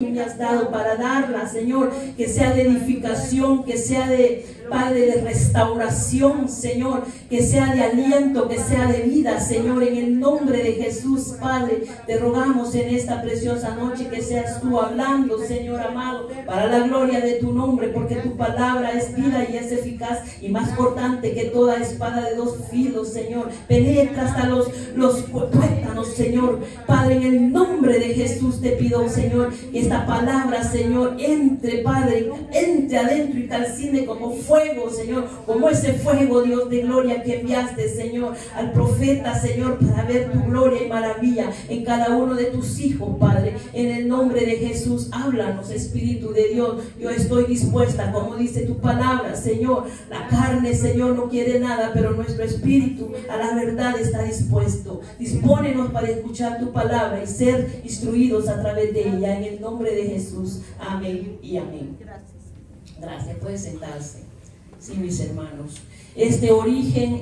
me has dado para darla, Señor, que sea de edificación, que sea de, Padre, de restauración, Señor, que sea de aliento, que sea de vida, Señor, en el nombre de Jesús, Padre, te rogamos en esta preciosa noche que seas tú hablando, Señor amado, para la gloria de tu nombre, porque tu palabra es vida y es eficaz y más cortante que toda espada de dos filos, Señor, penetra hasta los tuétanos, Señor, Padre, en el nombre de Jesús te pido, Señor, que esta palabra, Señor, entre, Padre, entre adentro y calcine como fuego, Señor, como ese fuego, Dios de gloria, que enviaste, Señor, al profeta, Señor, para ver tu gloria y maravilla en cada uno de tus hijos, Padre, en el nombre de Jesús. Háblanos, Espíritu de Dios. Yo estoy dispuesta, como dice tu palabra, Señor. La carne, Señor, no quiere nada, pero nuestro espíritu a la verdad está dispuesto. Dispónenos para escuchar tu palabra y ser instruidos a través de ella, en el nombre de Jesús. Amén y amén. Gracias. Puede sentarse. Sí, mis hermanos. El origen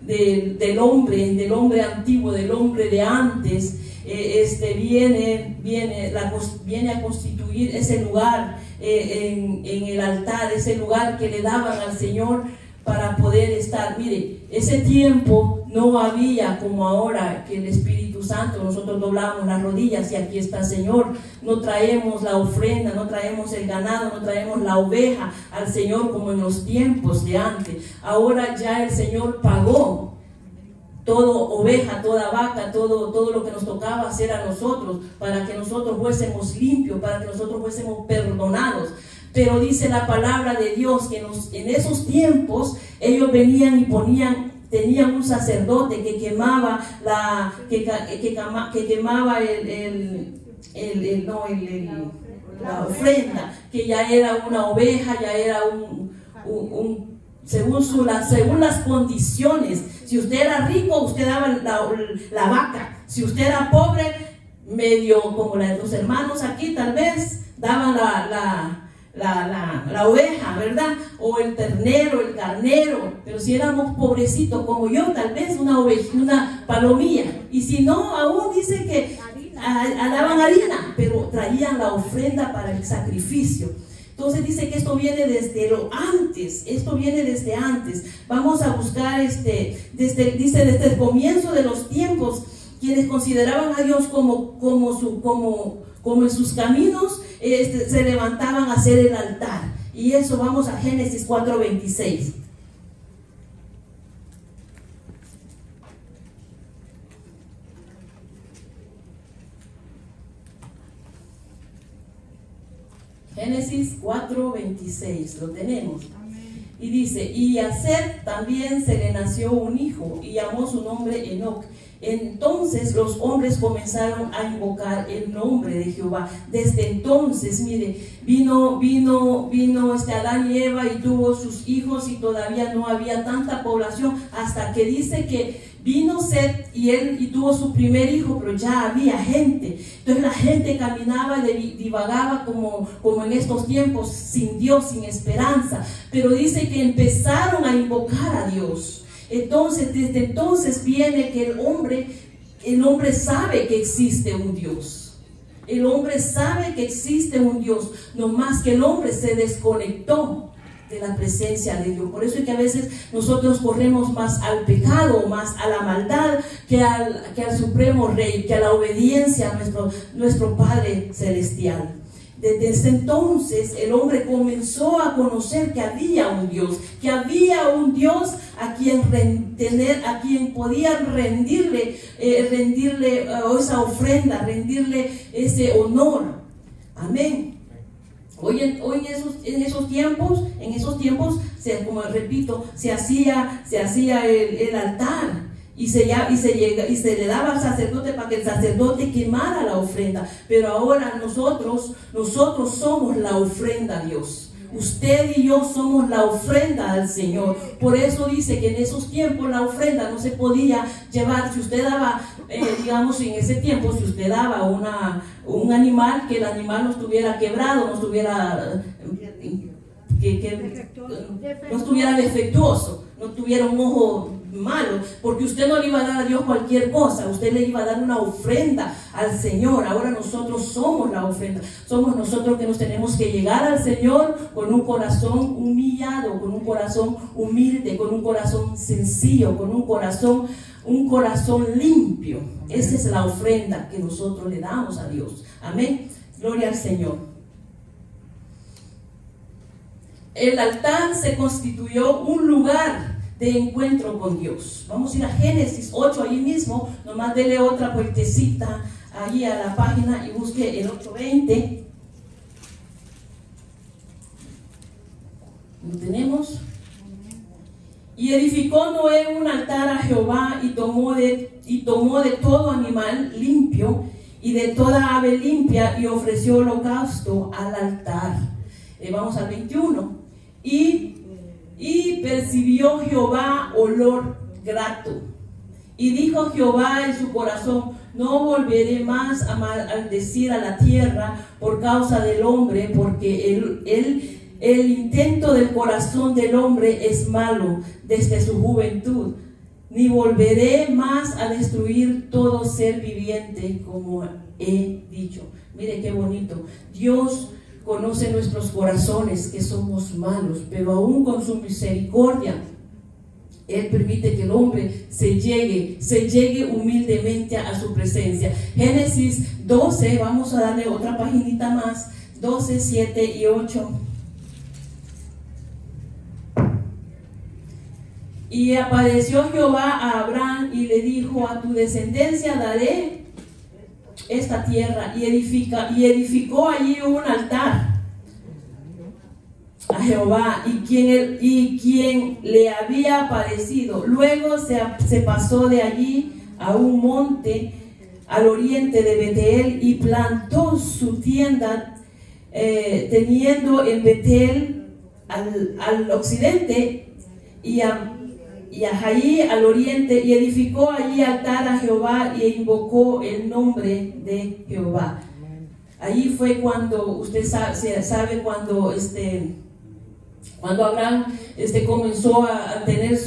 del hombre antiguo, del hombre de antes, viene a constituir ese lugar en el altar, ese lugar que le daban al Señor para poder estar. Mire, ese tiempo no había como ahora, que el Espíritu Santo, nosotros doblamos las rodillas y aquí está, Señor. No traemos la ofrenda, no traemos el ganado, no traemos la oveja al Señor como en los tiempos de antes. Ahora ya el Señor pagó todo oveja, toda vaca, todo lo que nos tocaba hacer a nosotros, para que nosotros fuésemos limpios, para que nosotros fuésemos perdonados. Pero dice la palabra de Dios que en esos tiempos ellos venían y tenían un sacerdote que quemaba la ofrenda, que ya era una oveja, ya era según las condiciones. Si usted era rico, usted daba la vaca. Si usted era pobre, medio como los hermanos aquí, tal vez daban la oveja, ¿verdad? O el ternero, el carnero. Pero si éramos pobrecitos como yo, tal vez una oveja, una palomilla. Y si no, aún dice que daban harina, pero traían la ofrenda para el sacrificio. Entonces dice que esto viene desde antes. Vamos a buscar desde el comienzo de los tiempos, quienes consideraban a Dios como en sus caminos, se levantaban a hacer el altar. Y eso, vamos a Génesis 4:26. Génesis 4:26, lo tenemos. Y dice, y a Set también se le nació un hijo, y llamó su nombre Enoc. Entonces los hombres comenzaron a invocar el nombre de Jehová. Desde entonces, mire, vino Adán y Eva y tuvo sus hijos, y todavía no había tanta población, hasta que dice que vino Set y tuvo su primer hijo, pero ya había gente. Entonces la gente caminaba y divagaba como en estos tiempos, sin Dios, sin esperanza. Pero dice que empezaron a invocar a Dios. Entonces, desde entonces viene que el hombre sabe que existe un Dios. El hombre sabe que existe un Dios, no más que el hombre se desconectó de la presencia de Dios. Por eso es que a veces nosotros corremos más al pecado, más a la maldad, que al Supremo Rey, que a la obediencia a nuestro Padre Celestial. Desde ese entonces el hombre comenzó a conocer que había un Dios a quien podían rendirle esa ofrenda, rendirle ese honor. Amén. Hoy en esos tiempos, como repito, se hacía el altar. Y se le daba al sacerdote para que el sacerdote quemara la ofrenda. Pero ahora nosotros somos la ofrenda a Dios. Usted y yo somos la ofrenda al Señor. Por eso dice que en esos tiempos la ofrenda no se podía llevar. Si usted daba, digamos, en ese tiempo, si usted daba un animal, que el animal no estuviera quebrado, no estuviera defectuoso, no tuviera un ojo malo, porque usted no le iba a dar a Dios cualquier cosa, usted le iba a dar una ofrenda al Señor. Ahora nosotros somos la ofrenda, somos nosotros que nos tenemos que llegar al Señor con un corazón humillado, con un corazón humilde, con un corazón sencillo, con un corazón limpio. Esa es la ofrenda que nosotros le damos a Dios. Amén. Gloria al Señor. El altar se constituyó un lugar de encuentro con Dios. Vamos a ir a Génesis 8, ahí mismo. Nomás dele otra vueltecita ahí a la página y busque el 8:20. ¿Lo tenemos? Y edificó Noé un altar a Jehová y tomó de todo animal limpio y de toda ave limpia y ofreció holocausto al altar. Vamos al 21. Y percibió Jehová olor grato. Y dijo Jehová en su corazón: no volveré más a maldecir a la tierra por causa del hombre, porque el intento del corazón del hombre es malo desde su juventud. Ni volveré más a destruir todo ser viviente, como he dicho. Mire qué bonito. Dios conoce nuestros corazones, que somos malos, pero aún con su misericordia, Él permite que el hombre se llegue humildemente a su presencia. Génesis 12, vamos a darle otra paginita más, 12, 7 y 8. Y apareció Jehová a Abraham y le dijo: a tu descendencia daré esta tierra. Y edificó allí un altar a Jehová y quien le había aparecido. Luego se pasó de allí a un monte al oriente de Betel y plantó su tienda, teniendo en Betel al occidente y allí al oriente, y edificó allí altar a Jehová y invocó el nombre de Jehová. Allí fue cuando usted sabe cuando Abraham comenzó a tener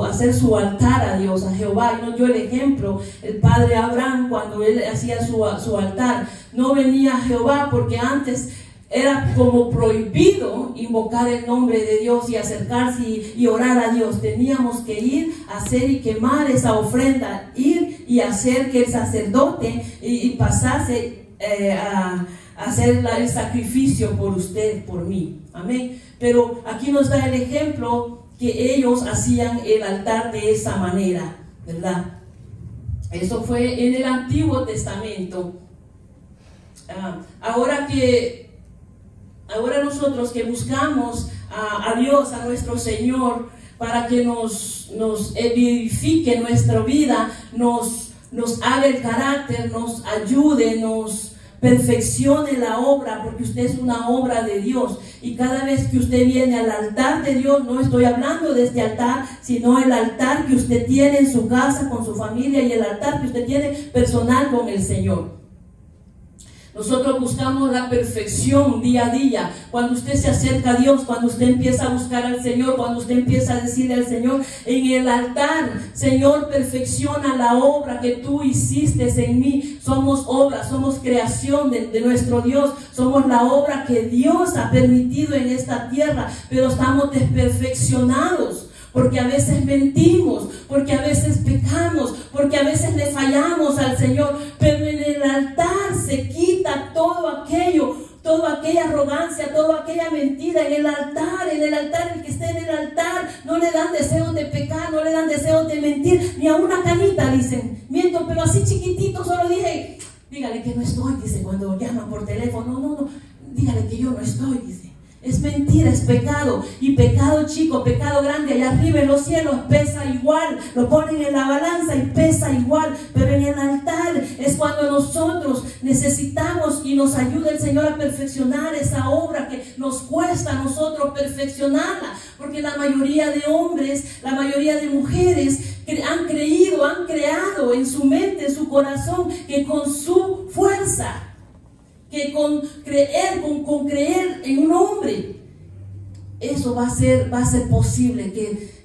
hacer su altar a Dios, a Jehová. Y nos dio el ejemplo el padre Abraham cuando él hacía su altar. No venía a Jehová porque antes era como prohibido invocar el nombre de Dios y acercarse y orar a Dios. Teníamos que ir a hacer y quemar esa ofrenda, ir y hacer que el sacerdote y pasase a hacer el sacrificio por usted, por mí. Amén. Pero aquí nos da el ejemplo que ellos hacían el altar de esa manera, ¿verdad? Eso fue en el Antiguo Testamento. Ahora nosotros que buscamos a Dios, a nuestro Señor, para que nos edifique nuestra vida, nos haga el carácter, nos ayude, nos perfeccione la obra, porque usted es una obra de Dios. Y cada vez que usted viene al altar de Dios, no estoy hablando de este altar, sino el altar que usted tiene en su casa con su familia y el altar que usted tiene personal con el Señor. Nosotros buscamos la perfección día a día. Cuando usted se acerca a Dios, cuando usted empieza a buscar al Señor, cuando usted empieza a decirle al Señor en el altar: Señor, perfecciona la obra que tú hiciste en mí. Somos obra, somos creación de nuestro Dios. Somos la obra que Dios ha permitido en esta tierra, pero estamos desperfeccionados. Porque a veces mentimos, porque a veces pecamos, porque a veces le fallamos al Señor. Pero en el altar se quita todo aquello, toda aquella arrogancia, toda aquella mentira. En el altar, el que esté en el altar, no le dan deseos de pecar, no le dan deseos de mentir, ni a una canita dicen: miento, pero así chiquitito, solo dije, dígale que no estoy, dice, cuando llaman por teléfono, no, dígale que yo no estoy, dice. Es mentira, es pecado, y pecado chico, pecado grande, allá arriba en los cielos pesa igual, lo ponen en la balanza y pesa igual. Pero en el altar es cuando nosotros necesitamos y nos ayuda el Señor a perfeccionar esa obra que nos cuesta a nosotros perfeccionarla, porque la mayoría de hombres, la mayoría de mujeres han creado en su mente, en su corazón, que con su fuerza, que con creer en un hombre, eso va a ser posible,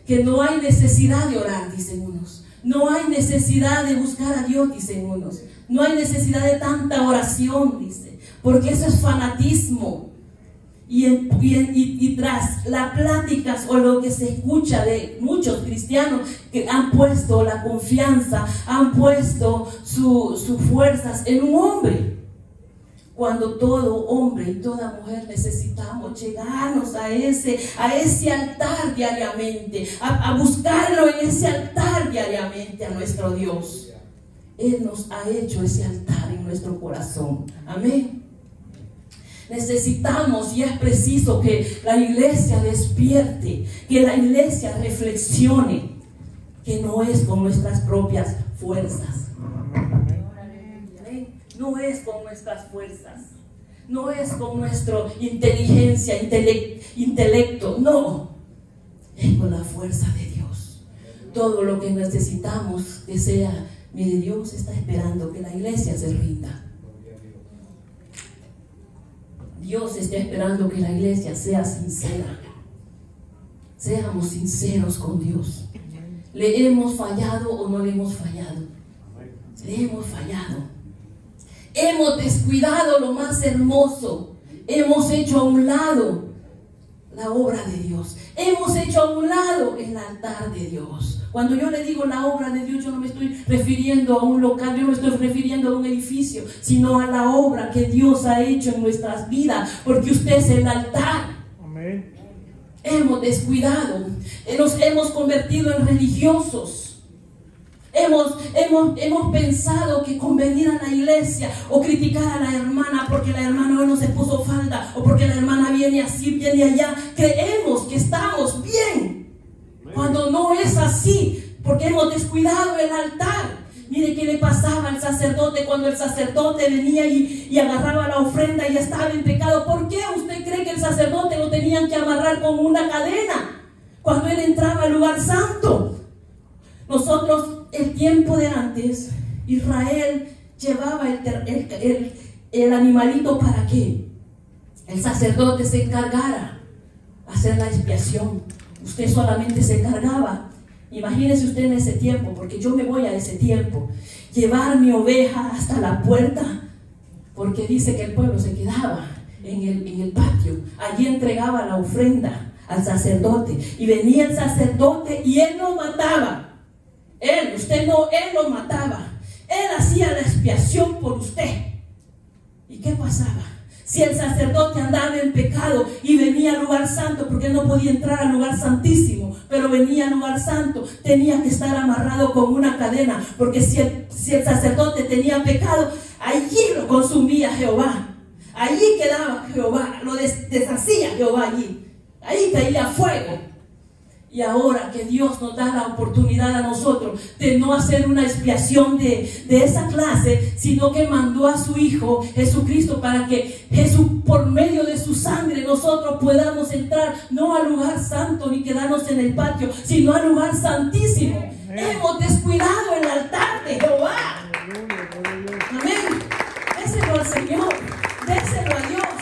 que no hay necesidad de orar, dicen unos. No hay necesidad de buscar a Dios, dicen unos. No hay necesidad de tanta oración, dice, porque eso es fanatismo. Y tras las pláticas o lo que se escucha de muchos cristianos que han puesto la confianza, han puesto sus fuerzas en un hombre, cuando todo hombre y toda mujer necesitamos llegarnos a ese altar diariamente, a buscarlo en ese altar diariamente a nuestro Dios. Él nos ha hecho ese altar en nuestro corazón. Amén. Necesitamos, y es preciso que la iglesia despierte, que la iglesia reflexione, que no es con nuestras propias fuerzas. No es con nuestras fuerzas, no es con nuestra inteligencia, intelecto, no, es con la fuerza de Dios. Todo lo que necesitamos que sea, mire, Dios está esperando que la iglesia se rinda. Dios está esperando que la iglesia sea sincera. Seamos sinceros con Dios. ¿Le hemos fallado o no le hemos fallado? Le hemos fallado. Hemos descuidado lo más hermoso. Hemos hecho a un lado la obra de Dios. Hemos hecho a un lado el altar de Dios. Cuando yo le digo la obra de Dios, yo no me estoy refiriendo a un local, yo no me estoy refiriendo a un edificio, sino a la obra que Dios ha hecho en nuestras vidas, porque usted es el altar. Amén. Hemos descuidado, nos hemos convertido en religiosos. Hemos pensado que con venir a la iglesia o criticar a la hermana porque la hermana hoy no se puso falda o porque la hermana viene así, viene allá, creemos que estamos bien, cuando no es así, porque hemos descuidado el altar. Mire qué le pasaba al sacerdote cuando el sacerdote venía y agarraba la ofrenda y ya estaba en pecado. ¿Por qué usted cree que el sacerdote lo tenían que amarrar con una cadena cuando él entraba al lugar santo? Nosotros, el tiempo de antes, Israel llevaba el animalito para que el sacerdote se encargara de hacer la expiación. Usted solamente se encargaba. Imagínese usted en ese tiempo, porque yo me voy a ese tiempo, llevar mi oveja hasta la puerta, porque dice que el pueblo se quedaba en el patio. Allí entregaba la ofrenda al sacerdote y venía el sacerdote y él no mataba. Él lo mataba. Él hacía la expiación por usted. ¿Y qué pasaba? Si el sacerdote andaba en pecado y venía al lugar santo, porque él no podía entrar al lugar santísimo, pero venía al lugar santo, tenía que estar amarrado con una cadena, porque si el sacerdote tenía pecado, allí lo consumía Jehová. Allí quedaba Jehová, lo deshacía Jehová allí. Ahí caía fuego. Y ahora que Dios nos da la oportunidad a nosotros de no hacer una expiación de esa clase, sino que mandó a su Hijo Jesucristo para que por medio de su sangre nosotros podamos entrar no al lugar santo ni quedarnos en el patio, sino al lugar santísimo. Hemos descuidado el altar de Jehová. Amén. Déselo al Señor, déselo a Dios,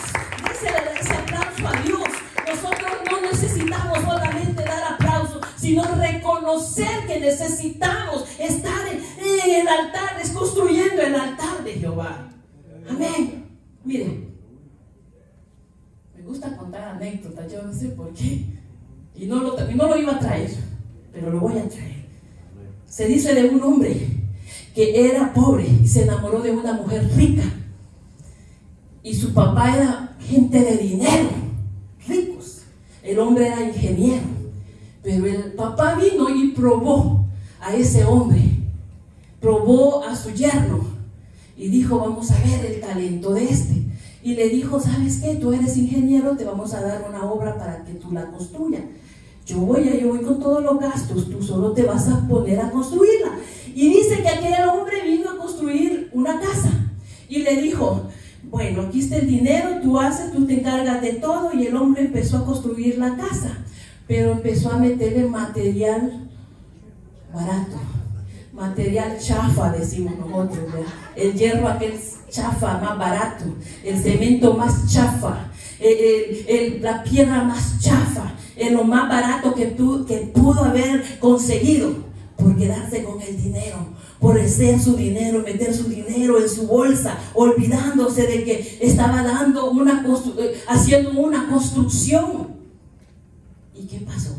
déselo ese aplauso a Dios. Nosotros no necesitamos solamente dar aplauso, sino reconocer que necesitamos estar en el altar, construyendo el altar de Jehová. Amén. Miren, me gusta contar anécdotas, yo no sé por qué, y no lo iba a traer, pero lo voy a traer. Se dice de un hombre que era pobre y se enamoró de una mujer rica, y su papá era gente de dinero, ricos. El hombre era ingeniero, pero el papá vino y probó a ese hombre, probó a su yerno y dijo: vamos a ver el talento de este. Y le dijo: ¿sabes qué? Tú eres ingeniero, te vamos a dar una obra para que tú la construyas. Yo voy con todos los gastos, tú solo te vas a poner a construirla. Y dice que aquel hombre vino a construir una casa y le dijo: bueno, aquí está el dinero, tú te encargas de todo. Y el hombre empezó a construir la casa, pero empezó a meterle material barato, material chafa, decimos nosotros, ¿verdad? El hierro aquel chafa, más barato, el cemento más chafa, la piedra más chafa. en lo más barato que pudo haber conseguido, por quedarse con el dinero, por hacer su dinero, meter su dinero en su bolsa, olvidándose de que estaba haciendo una construcción. ¿Y qué pasó?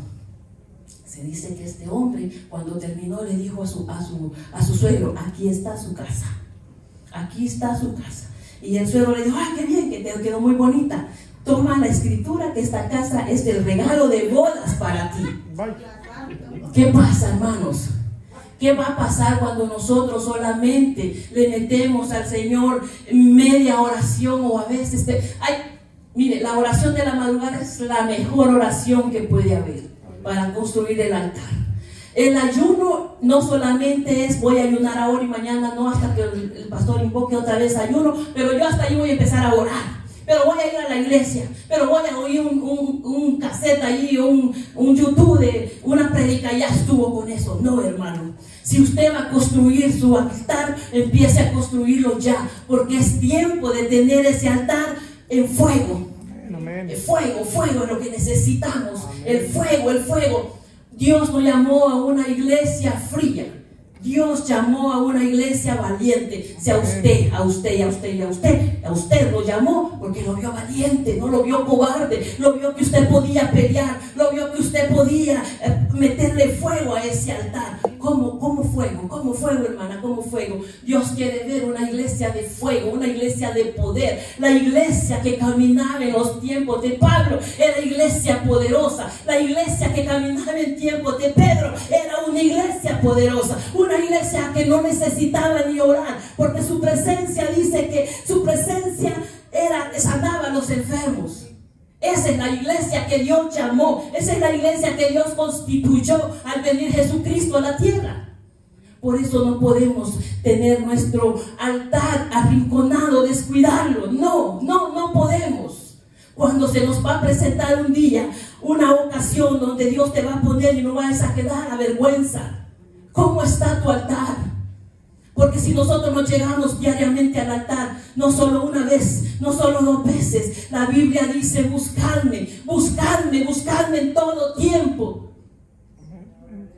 Se dice que este hombre, cuando terminó, le dijo a su suegro: aquí está su casa, aquí está su casa. Y el suegro le dijo: ¡ay, qué bien, que te quedó muy bonita! Toma la escritura, que esta casa es el regalo de bodas para ti. ¿Qué pasa, hermanos? ¿Qué va a pasar cuando nosotros solamente le metemos al Señor media oración, o a veces mire, la oración de la madrugada es la mejor oración que puede haber para construir el altar. El ayuno no solamente es voy a ayunar ahora y mañana no, hasta que el pastor invoque otra vez ayuno, pero yo hasta ahí voy a empezar a orar. Pero voy a ir a la iglesia, pero voy a oír un cassette ahí, un YouTube de una predica, y ya estuvo con eso. No, hermano. Si usted va a construir su altar, empiece a construirlo ya, porque es tiempo de tener ese altar en fuego. El fuego es lo que necesitamos. El fuego. Dios no llamó a una iglesia fría. Dios llamó a una iglesia valiente. Si a usted lo llamó porque lo vio valiente, no lo vio cobarde, lo vio que usted podía pelear, lo vio que usted podía meterle fuego a ese altar. ¿Cómo fuego, hermana? ¿Cómo fuego? Dios quiere ver una iglesia de fuego, una iglesia de poder. La iglesia que caminaba en los tiempos de Pablo era iglesia poderosa. La iglesia que caminaba en tiempos de Pedro era una iglesia poderosa, una iglesia que no necesitaba ni orar, porque su presencia, dice que su presencia sanaba a los enfermos. Esa es la iglesia que Dios llamó. Esa es la iglesia que Dios constituyó al venir Jesucristo a la tierra. Por eso no podemos tener nuestro altar arrinconado, descuidarlo. No podemos. Cuando se nos va a presentar un día, una ocasión donde Dios te va a poner y no vas a quedar a vergüenza. ¿Cómo está tu altar? Porque si nosotros no llegamos diariamente al altar, no solo una vez, no solo 2 veces, la Biblia dice: buscadme en todo tiempo.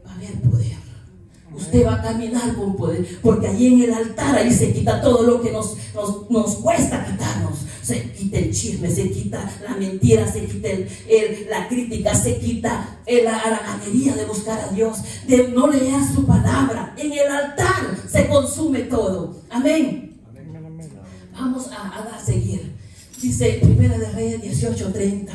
Va a haber poder. Usted va a caminar con poder, porque allí en el altar, ahí se quita todo lo que nos cuesta quitarnos. Se quita el chisme, se quita la mentira, se quita la crítica, se quita la haraganería de buscar a Dios, de no leer su palabra. En el altar se consume todo. Amén. Vamos a seguir. Dice Primera de Reyes 18:30.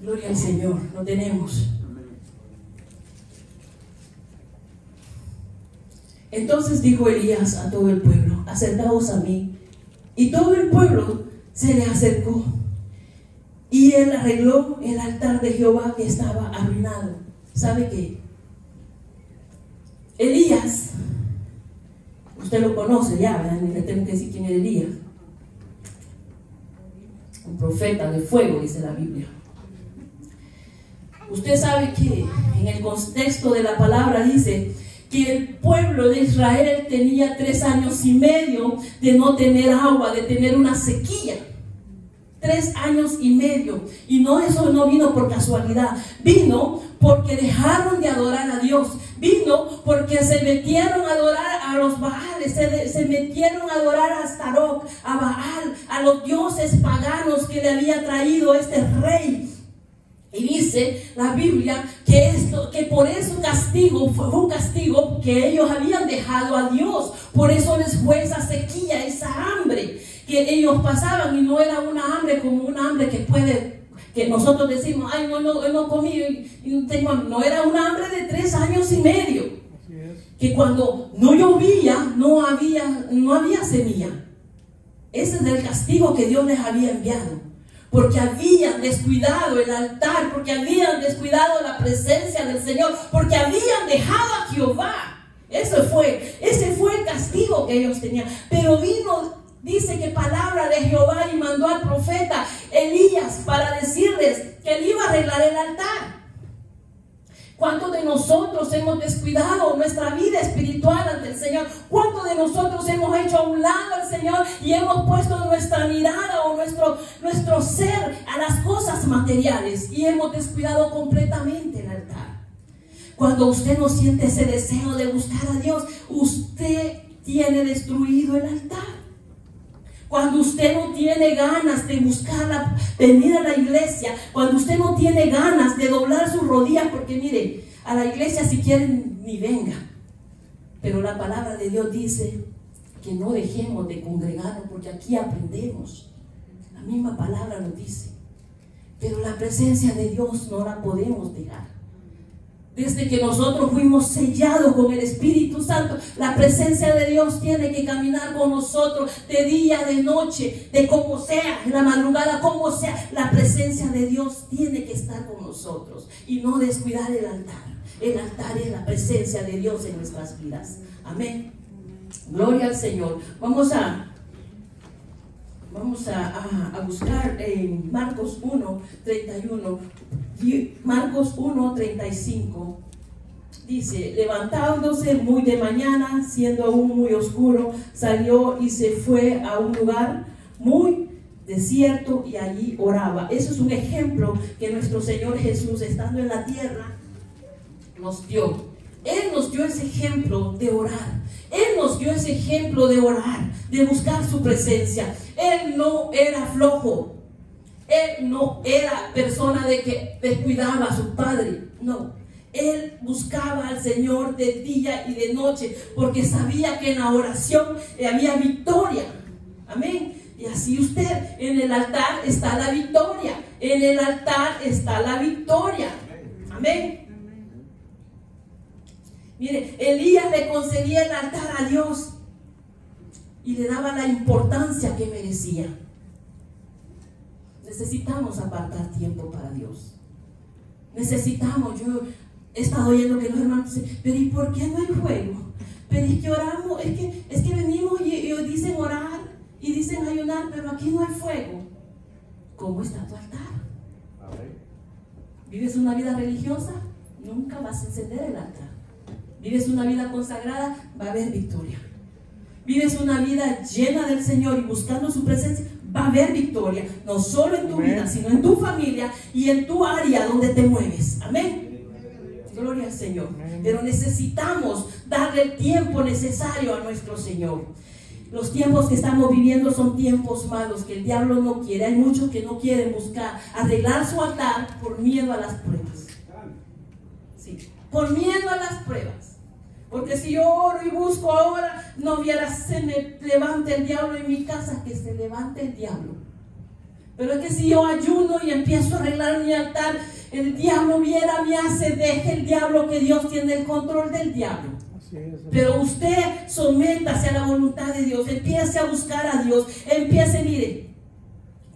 Gloria al Señor, lo tenemos. Entonces dijo Elías a todo el pueblo: acercaos a mí. Y todo el pueblo se le acercó. Y él arregló el altar de Jehová que estaba arruinado. ¿Sabe qué? Elías, usted lo conoce ya, ¿verdad? Ni le tengo que decir quién es Elías. Un profeta de fuego, dice la Biblia. Usted sabe que en el contexto de la palabra dice que el pueblo de Israel tenía 3 años y medio de no tener agua, de tener una sequía. 3 años y medio. Y eso no vino por casualidad. Vino porque dejaron de adorar a Dios. Vino porque se metieron a adorar a los Baales. Se metieron a adorar a Astaroth, a Baal, a los dioses paganos que le había traído este rey. Y dice la Biblia que por eso fue un castigo que ellos habían dejado a Dios. Por eso les fue esa sequía, esa hambre que ellos pasaban. Y no era una hambre como una hambre que nosotros decimos: ay, no comí y no tengo hambre. No, era una hambre de 3 años y medio. Que cuando no llovía, no había semilla. Ese es el castigo que Dios les había enviado. Porque habían descuidado el altar, porque habían descuidado la presencia del Señor, porque habían dejado a Jehová. Ese fue el castigo que ellos tenían. Pero dice que palabra de Jehová, y mandó al profeta Elías para decirles que él iba a arreglar el altar. ¿Cuántos de nosotros hemos descuidado nuestra vida espiritual ante el Señor? ¿Cuántos de nosotros hemos hecho a un lado al Señor y hemos puesto nuestra mirada o nuestro ser a las cosas materiales y hemos descuidado completamente el altar? Cuando usted no siente ese deseo de buscar a Dios, usted tiene destruido el altar. Cuando usted no tiene ganas de buscarla, venir a la iglesia, cuando usted no tiene ganas de doblar sus rodillas, porque mire, a la iglesia si quieren ni venga, pero la palabra de Dios dice que no dejemos de congregarnos, porque aquí aprendemos. La misma palabra nos dice, pero la presencia de Dios no la podemos dejar. Desde que nosotros fuimos sellados con el Espíritu Santo, la presencia de Dios tiene que caminar con nosotros de día, de noche, de como sea, en la madrugada, como sea. La presencia de Dios tiene que estar con nosotros y no descuidar el altar. El altar es la presencia de Dios en nuestras vidas. Amén. Gloria al Señor. Vamos a buscar en Marcos 1:31. Marcos 1:35 dice: levantándose muy de mañana, siendo aún muy oscuro, salió y se fue a un lugar muy desierto y allí oraba. Eso es un ejemplo que nuestro Señor Jesús, estando en la tierra, nos dio. Él nos dio ese ejemplo de orar. Él nos dio ese ejemplo de orar, de buscar su presencia. Él no era flojo. Él no era persona de que descuidaba a su padre. No. Él buscaba al Señor de día y de noche, porque sabía que en la oración había victoria. Amén. Y así usted, en el altar está la victoria. En el altar está la victoria. Amén. Mire, Elías le concedía el altar a Dios y le daba la importancia que merecía. Necesitamos apartar tiempo para Dios. Necesitamos. Yo he estado oyendo que los hermanos dicen: pero ¿y por qué no hay fuego? Pero es que oramos, es que venimos y dicen orar y dicen ayunar, pero aquí no hay fuego. ¿Cómo está tu altar? ¿Vives una vida religiosa? Nunca vas a encender el altar. ¿Vives una vida consagrada? Va a haber victoria. ¿Vives una vida llena del Señor y buscando su presencia? Va a haber victoria, no solo en tu vida, sino en tu familia y en tu área donde te mueves. Amén. Gloria al Señor. Pero necesitamos darle el tiempo necesario a nuestro Señor. Los tiempos que estamos viviendo son tiempos malos, que el diablo no quiere. Hay muchos que no quieren buscar arreglar su altar por miedo a las pruebas. Sí, por miedo a las pruebas. Porque si yo oro y busco ahora, no viera se me levante el diablo en mi casa, que se levante el diablo. Pero es que si yo ayuno y empiezo a arreglar mi altar, el diablo viera, me hace, deje el diablo, que Dios tiene el control del diablo. Pero usted sométase a la voluntad de Dios, empiece a buscar a Dios, empiece, mire,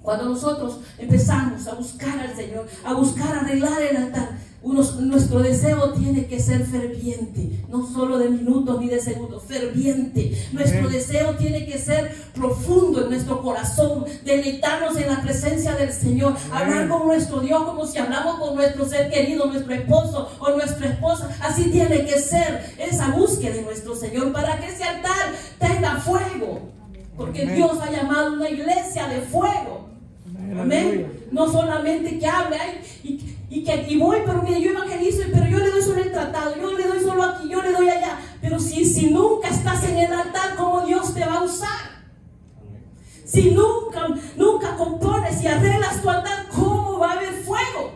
cuando nosotros empezamos a buscar al Señor, a buscar arreglar el altar, nuestro deseo tiene que ser ferviente, no solo de minutos ni de segundos, ferviente. Nuestro deseo tiene que ser profundo en nuestro corazón, deleitarnos en la presencia del Señor, hablar con nuestro Dios como si hablamos con nuestro ser querido, nuestro esposo o nuestra esposa. Así tiene que ser esa búsqueda de nuestro Señor, para que ese altar tenga fuego, porque Dios ha llamado una iglesia de fuego. Amén. No solamente que hable y voy, pero mire, yo evangelizo, pero yo le doy solo el tratado, yo le doy solo aquí, yo le doy allá. Pero si nunca estás en el altar, ¿cómo Dios te va a usar? Si nunca compones y arreglas tu altar, ¿cómo va a haber fuego?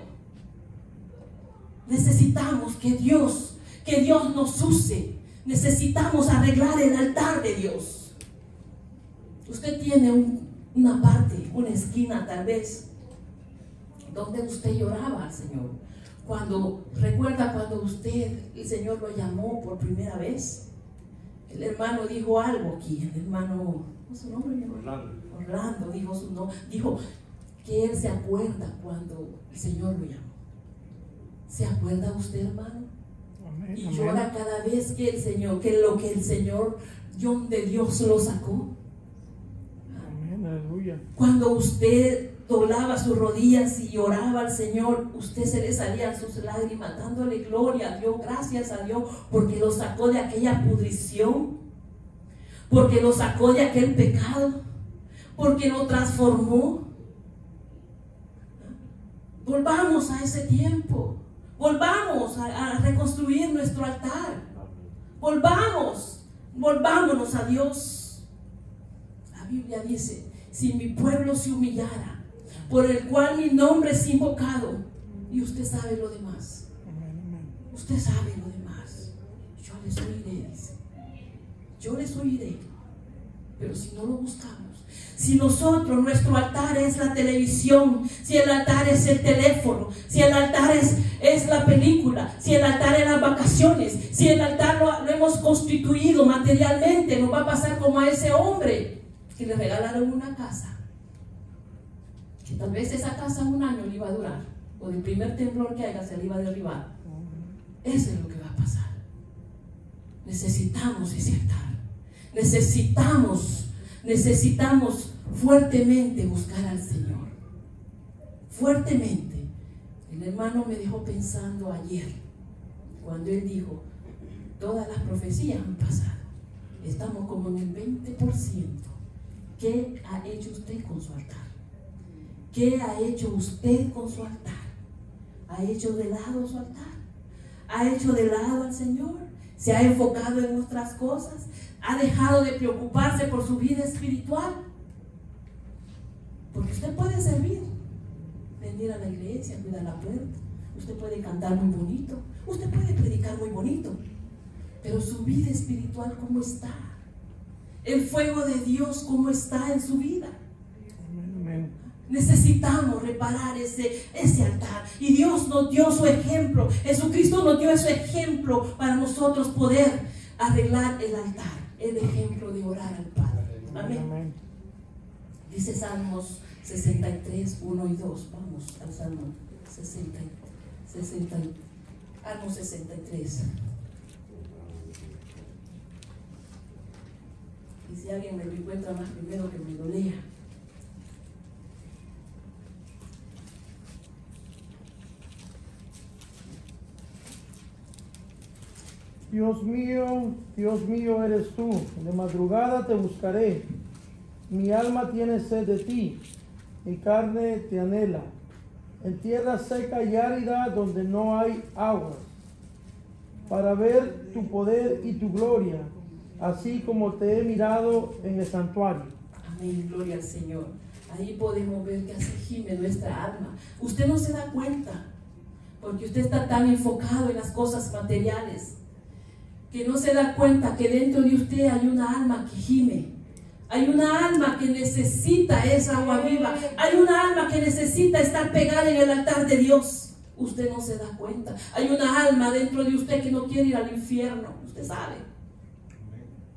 Necesitamos que Dios nos use. Necesitamos arreglar el altar de Dios. Usted tiene una parte, una esquina tal vez, donde usted lloraba al Señor. Recuerda cuando el Señor lo llamó por primera vez. El hermano dijo algo aquí. El hermano, ¿cómo es su nombre? Orlando dijo su nombre. Dijo que él se acuerda cuando el Señor lo llamó. ¿Se acuerda usted, hermano? Amén, y llora amén. Cada vez que lo que el Señor, donde Dios lo sacó. Amén, aleluya. Cuando usted doblaba sus rodillas y oraba al Señor, usted se le salían sus lágrimas, dándole gloria a Dios, gracias a Dios, porque lo sacó de aquella pudrición, porque lo sacó de aquel pecado, porque lo transformó. Volvamos a ese tiempo, volvamos a reconstruir nuestro altar, volvámonos a Dios. La Biblia dice: si mi pueblo se humillara, por el cual mi nombre es invocado, y usted sabe lo demás, usted sabe lo demás, yo les oiré, dice, yo les oiré. Pero si no lo buscamos, si nosotros, nuestro altar es la televisión, si el altar es el teléfono, si el altar es la película, si el altar es las vacaciones, si el altar lo hemos constituido materialmente, nos va a pasar como a ese hombre que le regalaron una casa, que tal vez esa casa un año le iba a durar, o del primer temblor que haya se le iba a derribar. Eso es lo que va a pasar. Necesitamos ese altar. Necesitamos fuertemente buscar al Señor. Fuertemente. El hermano me dejó pensando ayer, cuando él dijo: todas las profecías han pasado. Estamos como en el 20%. ¿Qué ha hecho usted con su altar? ¿Qué ha hecho usted con su altar? ¿Ha hecho de lado su altar? ¿Ha hecho de lado al Señor? ¿Se ha enfocado en otras cosas? ¿Ha dejado de preocuparse por su vida espiritual? Porque usted puede servir, venir a la iglesia, cuidar la puerta, usted puede cantar muy bonito, usted puede predicar muy bonito, pero su vida espiritual, ¿cómo está? El fuego de Dios, ¿cómo está en su vida? Amén. Necesitamos reparar ese altar, y Dios nos dio su ejemplo. Jesucristo nos dio ese ejemplo para nosotros poder arreglar el altar, el ejemplo de orar al Padre. Amén. Dice Salmos 63, 1 y 2. Vamos al Salmo 63. Y si alguien me lo encuentra más primero, que me lo lea. Dios mío eres tú, de madrugada te buscaré. Mi alma tiene sed de ti, mi carne te anhela, en tierra seca y árida donde no hay aguas, para ver tu poder y tu gloria, así como te he mirado en el santuario. Amén, gloria al Señor. Ahí podemos ver que así gime nuestra alma. Usted no se da cuenta, porque usted está tan enfocado en las cosas materiales, que no se da cuenta que dentro de usted hay una alma que gime. Hay una alma que necesita esa agua viva. Hay una alma que necesita estar pegada en el altar de Dios. Usted no se da cuenta. Hay una alma dentro de usted que no quiere ir al infierno. Usted sabe.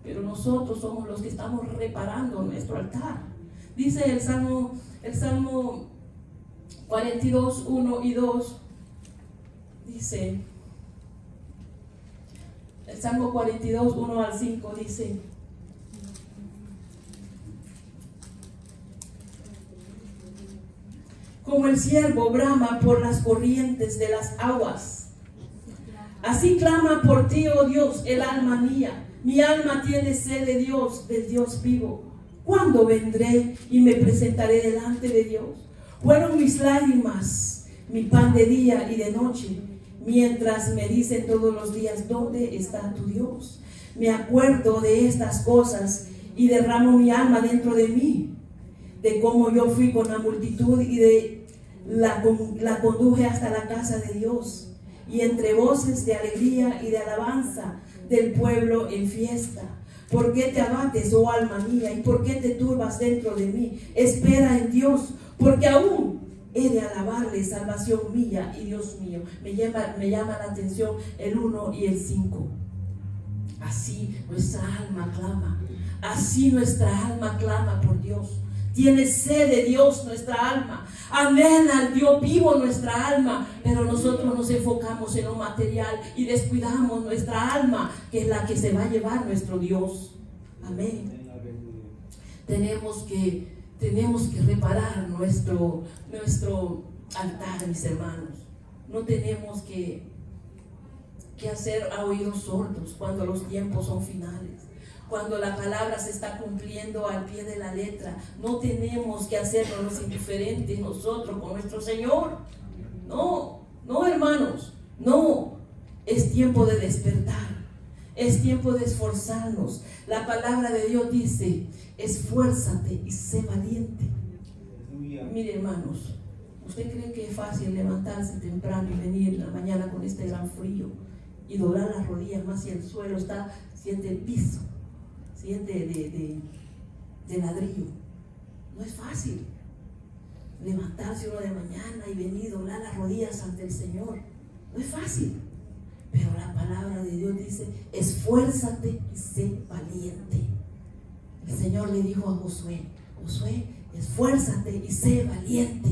Pero nosotros somos los que estamos reparando nuestro altar. Dice el Salmo 42, 1 y 2. Dice... El Salmo 42, 1 al 5 dice: como el ciervo brama por las corrientes de las aguas, así clama por ti, oh Dios, el alma mía. Mi alma tiene sed de Dios, del Dios vivo. ¿Cuándo vendré y me presentaré delante de Dios? Fueron mis lágrimas mi pan de día y de noche, mientras me dicen todos los días: ¿dónde está tu Dios? Me acuerdo de estas cosas y derramo mi alma dentro de mí, de cómo yo fui con la multitud y la conduje hasta la casa de Dios, y entre voces de alegría y de alabanza del pueblo en fiesta. ¿Por qué te abates, oh alma mía, y por qué te turbas dentro de mí? Espera en Dios, porque aún he de alabarle, salvación mía y Dios mío. Me llama la atención el 1 y el 5. Así nuestra alma clama. Así nuestra alma clama por Dios. Tiene sed de Dios nuestra alma. Anhela al Dios vivo nuestra alma. Pero nosotros nos enfocamos en lo material y descuidamos nuestra alma, que es la que se va a llevar nuestro Dios. Amén. Tenemos que tenemos que reparar nuestro altar, mis hermanos. No tenemos que hacer a oídos sordos cuando los tiempos son finales, cuando la palabra se está cumpliendo al pie de la letra. No tenemos que hacernos indiferentes nosotros con nuestro Señor. No, hermanos, no. Es tiempo de despertar, es tiempo de esforzarnos. La palabra de Dios dice: esfuérzate y sé valiente. Mire, hermanos, ¿usted cree que es fácil levantarse temprano y venir en la mañana con este gran frío y doblar las rodillas más si el suelo siente el piso, siente de ladrillo? No es fácil levantarse uno de mañana y venir y doblar las rodillas ante el Señor. No es fácil. Pero la palabra de Dios dice: esfuérzate y sé valiente. El Señor le dijo a Josué: Josué, esfuérzate y sé valiente.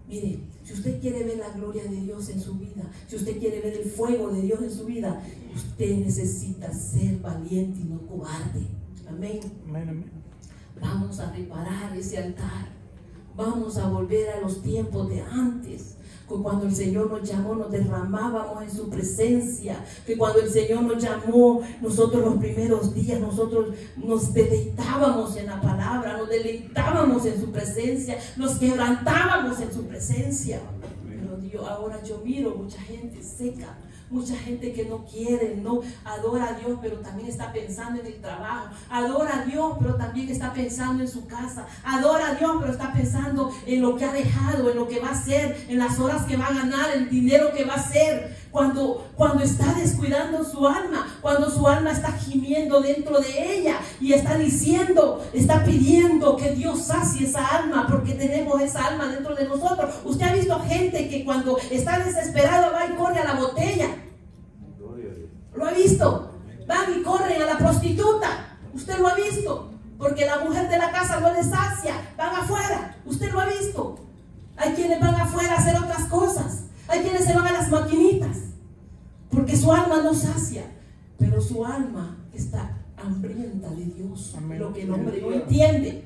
Mire, si usted quiere ver la gloria de Dios en su vida, si usted quiere ver el fuego de Dios en su vida, usted necesita ser valiente y no cobarde. Amén. Amén. Vamos a reparar ese altar. Vamos a volver a los tiempos de antes, que cuando el Señor nos llamó nos derramábamos en su presencia, que cuando el Señor nos llamó, nosotros los primeros días, nosotros nos deleitábamos en la palabra, nos deleitábamos en su presencia, nos quebrantábamos en su presencia. Pero ahora yo miro mucha gente seca, mucha gente que no quiere, no adora a Dios, pero también está pensando en el trabajo. Adora a Dios, pero también está pensando en su casa. Adora a Dios, pero está pensando en lo que ha dejado, en lo que va a hacer, en las horas que va a ganar, el dinero que va a hacer. Cuando está descuidando su alma, cuando su alma está gimiendo dentro de ella y está diciendo, está pidiendo que Dios sacie esa alma, porque tenemos esa alma dentro de nosotros. Usted ha visto gente que cuando está desesperado va y corre a la botella. ¿Lo ha visto? Van y corren a la prostituta. Usted lo ha visto, porque la mujer de la casa no les sacia, van afuera. Usted lo ha visto. Hay quienes van afuera a hacer otras cosas. Hay quienes se van a las maquinitas, porque su alma no sacia, pero su alma está hambrienta de Dios. Es lo que el hombre no entiende.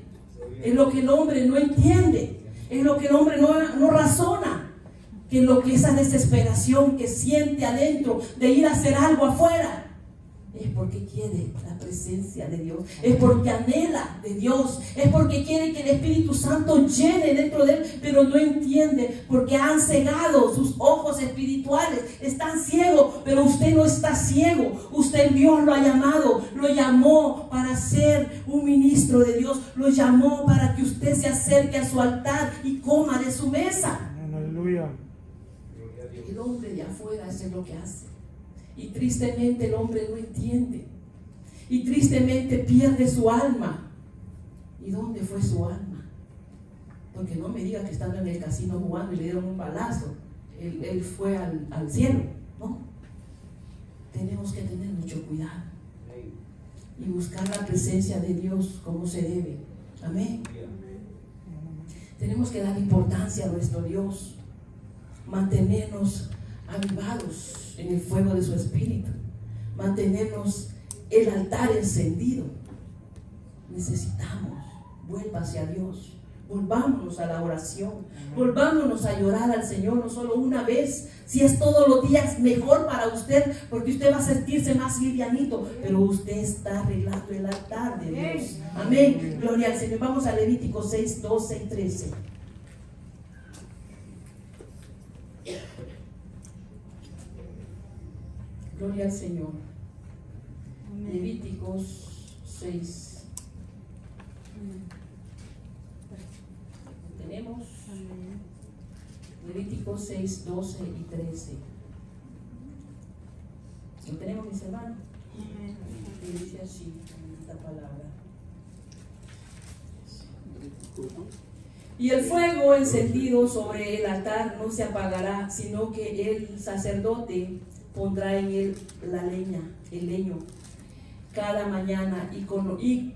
Es lo que el hombre no entiende. Es lo que el hombre no razona. Que lo que esa desesperación que siente adentro de ir a hacer algo afuera es porque quiere la presencia de Dios, es porque anhela de Dios, es porque quiere que el Espíritu Santo llene dentro de él, pero no entiende porque han cegado sus ojos espirituales, están ciegos. Pero usted no está ciego, usted, Dios lo ha llamado, lo llamó para ser un ministro de Dios, lo llamó para que usted se acerque a su altar y coma de su mesa. Aleluya. El hombre de afuera hace lo que hace, y tristemente el hombre no entiende, y tristemente pierde su alma. ¿Y dónde fue su alma? Porque no me diga que estando en el casino jugando y le dieron un balazo, él fue al cielo. No, tenemos que tener mucho cuidado y buscar la presencia de Dios como se debe. Amén. Tenemos que dar importancia a nuestro Dios, mantenernos avivados en el fuego de su espíritu, mantenernos el altar encendido. Necesitamos, vuélvase a Dios, volvámonos a la oración, volvámonos a llorar al Señor, no solo una vez, si es todos los días mejor para usted, porque usted va a sentirse más livianito, pero usted está arreglando el altar de Dios. Amén, gloria al Señor. Vamos a Levítico 6, 12 y 13. Gloria al Señor. Amén. Levíticos 6. Tenemos Levíticos 6, 12 y 13. ¿Lo tenemos, mis hermanos? Y dice así esta palabra: y el fuego encendido sobre el altar no se apagará, sino que el sacerdote pondrá en él la leña, el leño, cada mañana, y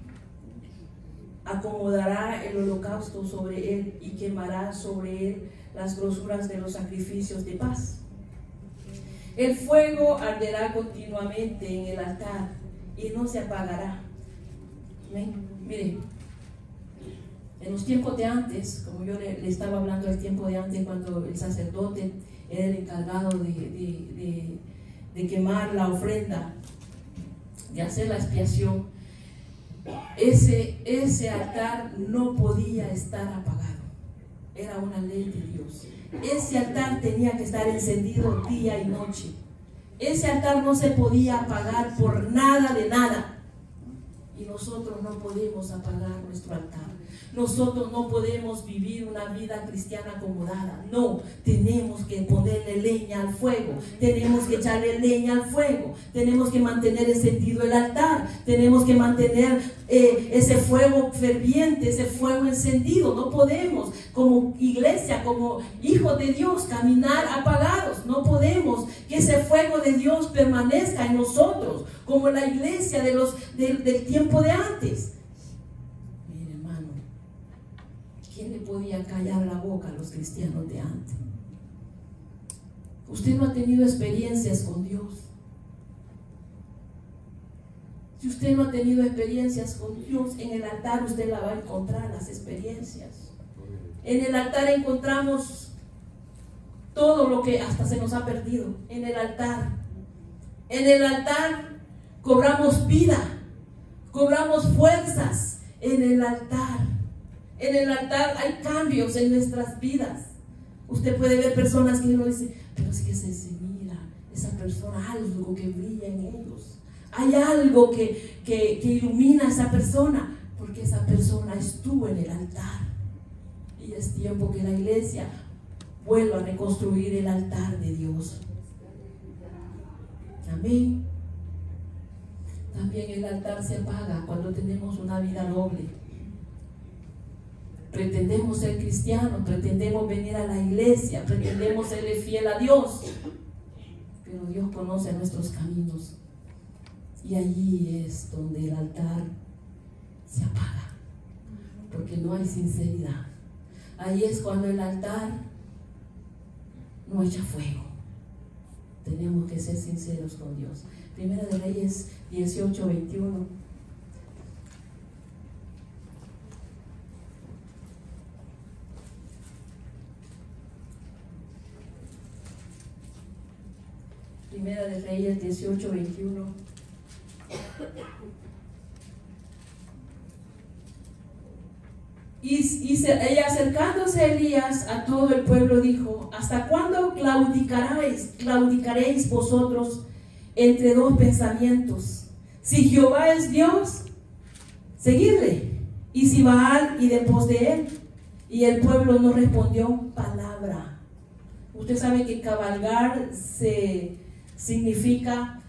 acomodará el holocausto sobre él y quemará sobre él las grosuras de los sacrificios de paz. El fuego arderá continuamente en el altar y no se apagará. Amén. Miren, En los tiempos de antes, como yo le estaba hablando del tiempo de antes, cuando el sacerdote era el encargado de quemar la ofrenda, de hacer la expiación, ese altar no podía estar apagado. Era una ley de Dios. Ese altar tenía que estar encendido día y noche. Ese altar no se podía apagar por nada de nada. Y nosotros no podemos apagar nuestro altar. Nosotros no podemos vivir una vida cristiana acomodada. No, tenemos que ponerle leña al fuego. Tenemos que echarle leña al fuego. Tenemos que mantener encendido el altar. Tenemos que mantener ese fuego ferviente, ese fuego encendido. No podemos, como iglesia, como hijos de Dios, caminar apagados. No podemos que ese fuego de Dios permanezca en nosotros, como la iglesia del tiempo de antes. Mire, hermano, ¿quién le podía callar la boca a los cristianos de antes? Usted no ha tenido experiencias con Dios. Si usted no ha tenido experiencias con Dios, en el altar usted la va a encontrar, las experiencias. En el altar encontramos todo lo que hasta se nos ha perdido. En el altar cobramos vida, cobramos fuerzas. En el altar hay cambios en nuestras vidas. Usted puede ver personas que uno dice, pero si se mira, esa persona, algo que brilla en ellos. Hay algo que ilumina a esa persona, porque esa persona estuvo en el altar. Y es tiempo que la iglesia vuelva a reconstruir el altar de Dios. Amén. También el altar se apaga cuando tenemos una vida doble. Pretendemos ser cristianos, pretendemos venir a la iglesia, pretendemos serle fiel a Dios, pero Dios conoce nuestros caminos. Y allí es donde el altar se apaga, porque no hay sinceridad. Ahí es cuando el altar no echa fuego. Tenemos que ser sinceros con Dios. Primera de Reyes 18:21. Primera de Reyes 18:21. Y ella, acercándose a Elías, a todo el pueblo dijo: ¿hasta cuándo claudicaréis vosotros entre dos pensamientos? Si Jehová es Dios, seguidle, y si Baal, y de pos de él. Y el pueblo no respondió palabra. Usted sabe que cabalgar significa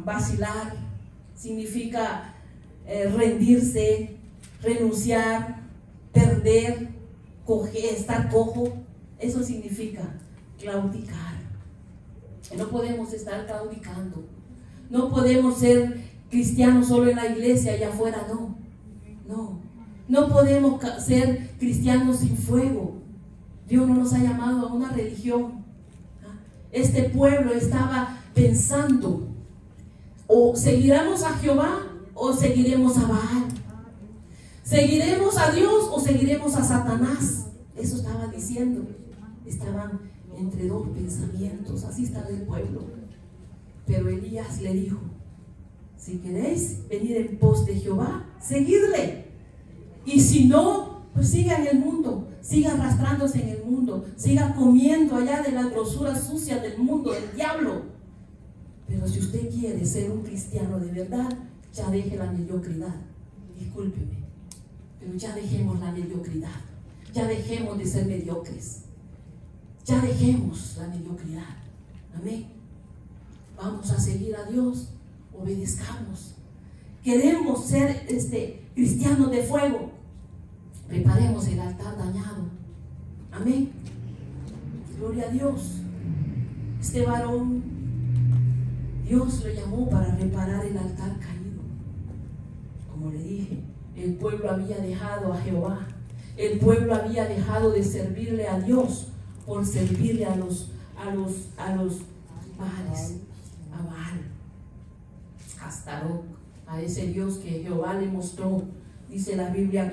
vacilar, significa rendirse, renunciar, perder, estar cojo. Eso significa claudicar. No podemos estar claudicando. No podemos ser cristianos solo en la iglesia y afuera no podemos ser cristianos sin fuego. Dios no nos ha llamado a una religión. Este pueblo estaba pensando: o seguiremos a Jehová o seguiremos a Baal, seguiremos a Dios o seguiremos a Satanás. Eso estaba diciendo. Estaban entre dos pensamientos. Así estaba el pueblo. Pero Elías le dijo: si queréis venir en pos de Jehová, seguidle. Y si no, pues siga en el mundo, siga arrastrándose en el mundo, siga comiendo allá de las grosuras sucias del mundo, del diablo. Pero si usted quiere ser un cristiano de verdad, ya deje la mediocridad. Discúlpeme, pero ya dejemos la mediocridad. Ya dejemos de ser mediocres. Ya dejemos la mediocridad. Amén. Vamos a seguir a Dios. Obedezcamos. Queremos ser cristianos de fuego. Preparemos el altar dañado. Amén. Gloria a Dios. Este varón, Dios lo llamó para reparar el altar caído. Como le dije, el pueblo había dejado a Jehová. El pueblo había dejado de servirle a Dios por servirle a los Baales, a Baal, a Astarot, a ese Dios que Jehová le mostró. Dice la Biblia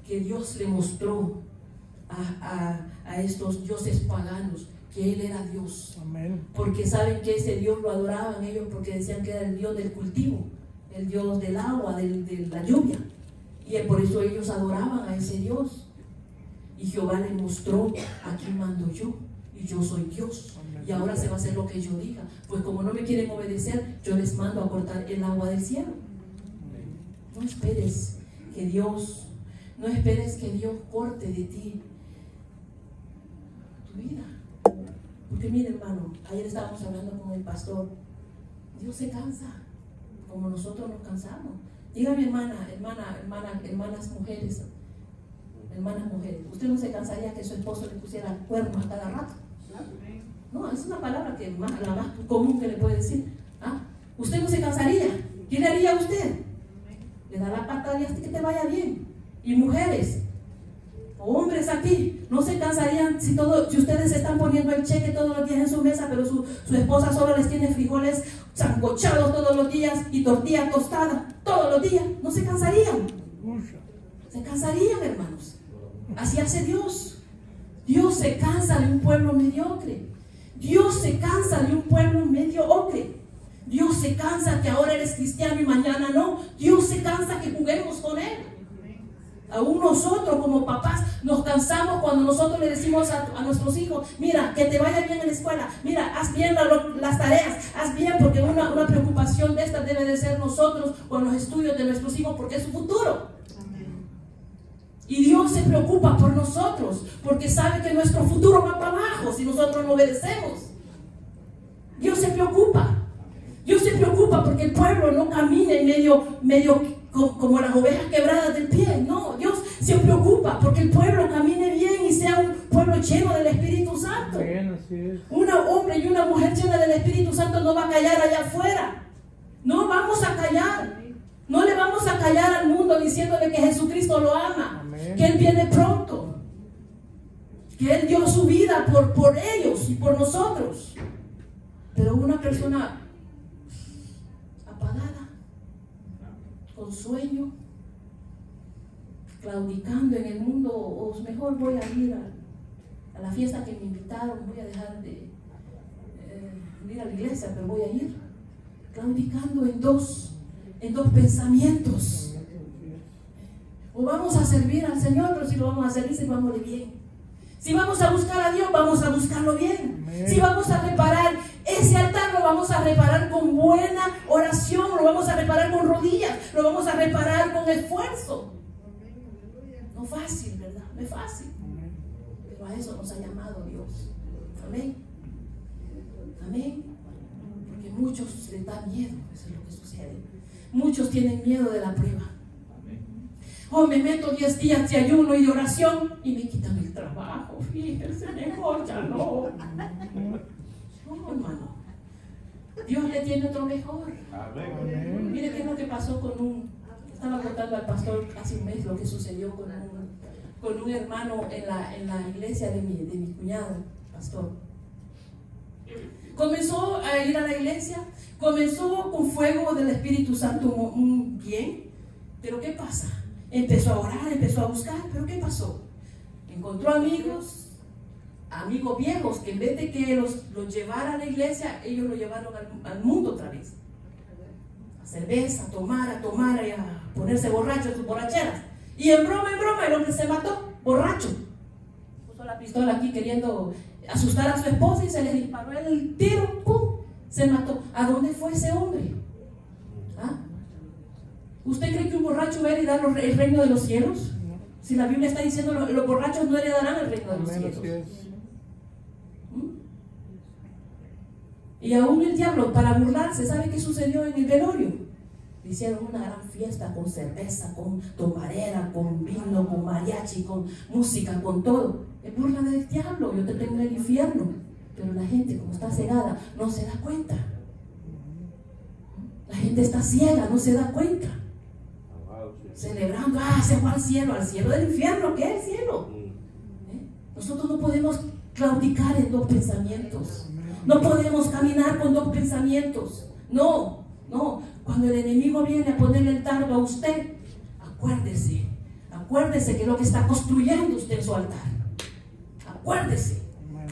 que Dios le mostró a estos dioses paganos que Él era Dios. Amén. Porque saben que ese Dios lo adoraban ellos porque decían que era el Dios del cultivo, el Dios del agua, de la lluvia. Y por eso ellos adoraban a ese Dios. Y Jehová le mostró: aquí mando yo, y yo soy Dios. Y ahora se va a hacer lo que yo diga. Pues como no me quieren obedecer, yo les mando a cortar el agua del cielo. No esperes que Dios corte de ti tu vida. Porque mire, hermano, ayer estábamos hablando con el pastor. Dios se cansa como nosotros nos cansamos. Dígame, hermanas mujeres, ¿usted no se cansaría que su esposo le pusiera cuerno a cada rato? No, es una palabra que la más común que le puede decir. ¿Usted no se cansaría? ¿Qué le haría a usted? Le da la patada y hasta que te vaya bien. Y mujeres, hombres aquí, no se cansarían si ustedes están poniendo el cheque todos los días en su mesa, pero su esposa solo les tiene frijoles sancochados todos los días y tortilla tostada todos los días. ¿No se cansarían? Se cansarían, hermanos. Así hace Dios. Dios se cansa de un pueblo mediocre. Dios se cansa de un pueblo mediocre. Dios se cansa que ahora eres cristiano y mañana no. Dios se cansa que juguemos con Él. Aún nosotros como papás nos cansamos cuando nosotros le decimos a nuestros hijos: mira, que te vaya bien en la escuela, mira, haz bien las tareas, haz bien, porque una preocupación de esta debe de ser nosotros con los estudios de nuestros hijos, porque es su futuro. Y Dios se preocupa por nosotros, porque sabe que nuestro futuro va para abajo si nosotros no obedecemos. Dios se preocupa. Dios se preocupa porque el pueblo no camine medio como las ovejas quebradas del pie. No, Dios se preocupa porque el pueblo camine bien y sea un pueblo lleno del Espíritu Santo. Bien, así es. Un hombre y una mujer llena del Espíritu Santo no va a callar allá afuera. No vamos a callar. No le vamos a callar al mundo diciéndole que Jesucristo lo ama. Amén. Que Él viene pronto, que Él dio su vida por ellos y por nosotros. Pero una persona apagada, con sueño, claudicando en el mundo, o mejor voy a ir a la fiesta que me invitaron, voy a dejar de ir a la iglesia, pero voy a ir, claudicando en dos pensamientos. O vamos a servir al Señor, pero si lo vamos a servir, sirvámosle bien. Si vamos a buscar a Dios, vamos a buscarlo bien. Amén. Si vamos a reparar ese altar, lo vamos a reparar con buena oración, lo vamos a reparar con rodillas, lo vamos a reparar con esfuerzo. No fácil, ¿verdad? No es fácil. Pero a eso nos ha llamado Dios. Amén. Amén. Porque muchos les da miedo, eso es lo que sucede. Muchos tienen miedo de la prueba. Oh, me meto 10 días de ayuno y de oración y me quitan el trabajo. Fíjense, mejor ya no. No, hermano. Dios le tiene otro mejor. Amén. Mire qué es lo que pasó estaba contando al pastor hace un mes lo que sucedió con un hermano en la iglesia de mi cuñado, pastor. Comenzó a ir a la iglesia, comenzó con fuego del Espíritu Santo bien, pero ¿qué pasa? Empezó a orar, empezó a buscar, pero ¿qué pasó? Encontró amigos viejos que en vez de que los llevara a la iglesia, ellos lo llevaron al mundo otra vez. A cerveza, a tomar, y a ponerse borracho en sus borracheras. Y en broma, el hombre se mató, borracho. Puso la pistola aquí queriendo asustar a su esposa y se le disparó el tiro, ¡pum! Se mató. ¿A dónde fue ese hombre? ¿Usted cree que un borracho va a heredar el reino de los cielos? Si la Biblia está diciendo los borrachos no heredarán el reino de los cielos. Y aún el diablo, para burlarse, ¿sabe qué sucedió en el velorio? Hicieron una gran fiesta con cerveza, con tomarera, con vino, con mariachi, con música, con todo. Es burla del diablo. Yo te tengo en el infierno. Pero la gente, como está cegada, no se da cuenta. La gente está ciega, no se da cuenta. Celebrando, se fue al cielo del infierno. ¿Qué es el cielo? Nosotros no podemos claudicar en dos pensamientos. No podemos caminar con dos pensamientos. No. cuando el enemigo viene a ponerle el dardo a usted, acuérdese que es lo que está construyendo usted en su altar. Acuérdese.